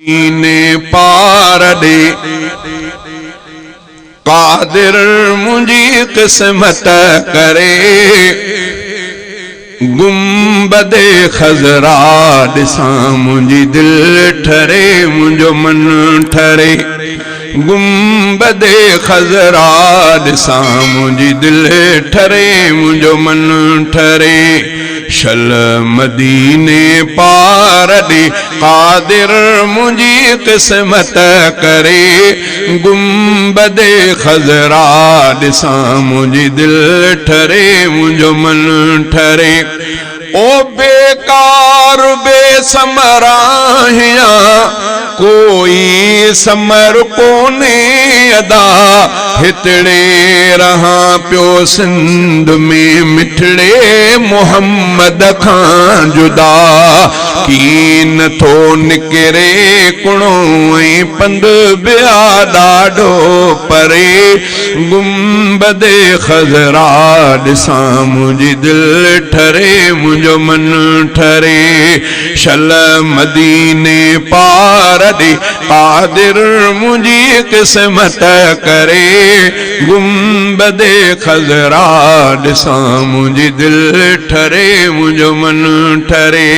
ने पार दे कादिर मुझी किस्मत करे गुंबदे खजरा दिसा मुझी दिल ठरे मुझो मन ठरे गुंबदे खजरा दिसा मुझी दिल ठरे मुझो मन ठरे शल मदीने पार दे कादिर मुझी किस्मत करे गुंबदे खजरा दिसा मुझी दिल ठरे मुझो मन ठरे ओ बेकार बेसमराहिया कोई समर कोने अदा हितड़े रहा प्यो सिंध में मिठड़े मोहम्मद खां जुदा कीन थो निकरे कुणो पंद बिया ॾाढो परे गुंबदे खजरा दिसा मुझी दिल ठरे मुझो मन ठरे शल मदीने पार दे कादिर मुझी किस्मत करे गुंबदे खजरा दिसा मुझी दिल ठरे मुझो मन ठरे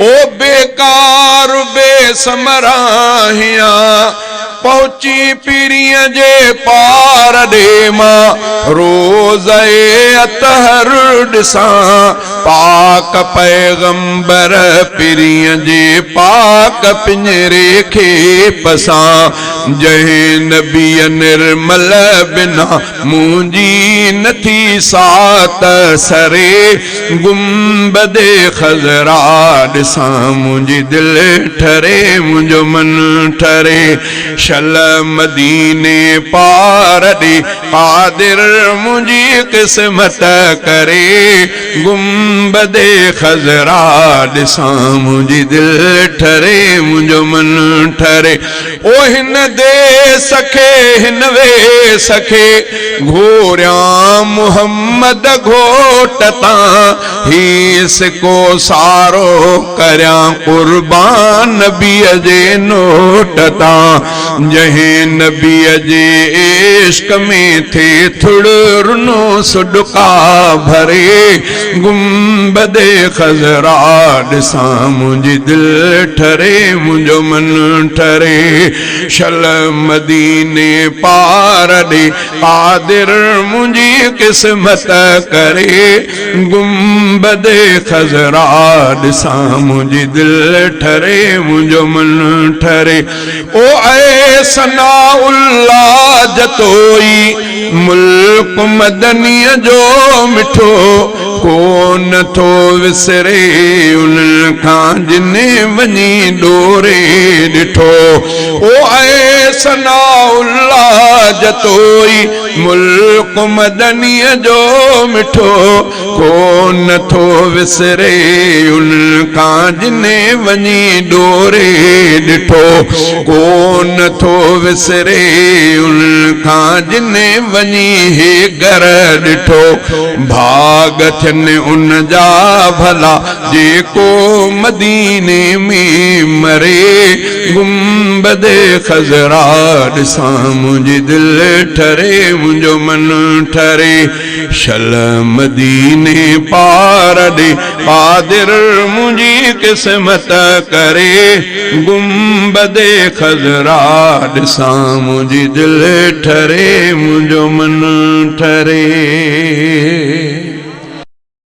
ओ बेकार बेसमराहिया पहुंची पीरिय जे पार दे मां रोज़े अतहर दिसा पाक पैगंबर पीरिय जे पाक पिंजरे खे पसा जहे नबी निर्मल बिना मुंजी नथी सात सरे गुंबदे खजरा दिसा मुंजी दिल ठरे मुझो मन ठरे शल मदीने पार दे कादिर मुझी किस्मत करे गुंबदे खजरा दिसा मुझी दिल ठरे मुझो मन ठरे ओ हिन दे सखे हिन वे सखे घोरिया मुहम्मद घोटता हीस को सारो करया कुर्बान नबी जे नोटता जहे नबी जे इश्क में थे थुड़ रुनो सुडका भरे गुंबदे खजरा दिसा मुझी दिल ठरे मुझो मन ठरे शल मदीने पार दे कादिर मुझी किस्मत करे गुंबदे खजरा दिसा मुझी दिल ठरे मुझो मन ठरे ओ ऐ सनाउल्लाह जतोई मुल्क मदनी जो मिठो कोन थो विसरे उन खां जिने वनी डोरे डिठो ओ ऐ सनाउल्लाह जतोई मुल्क मदनी जो मिठो कोन थो विसरे उन खां जिने वनी डोरे डिठो कोन थो विसरे उन खां जिने वनी हे घर डिठो भाग थियनि उन जा भला जेको मदीने में मरे गुंबदे खजरा दिसा मुझी दिल ठरे मुझो मन ठरे शल मदीने पार दे कादिर मुझी किस्मत करे गुंबदे खजरा दिसा मुझी दिल ठरे मुझो मन ठरे।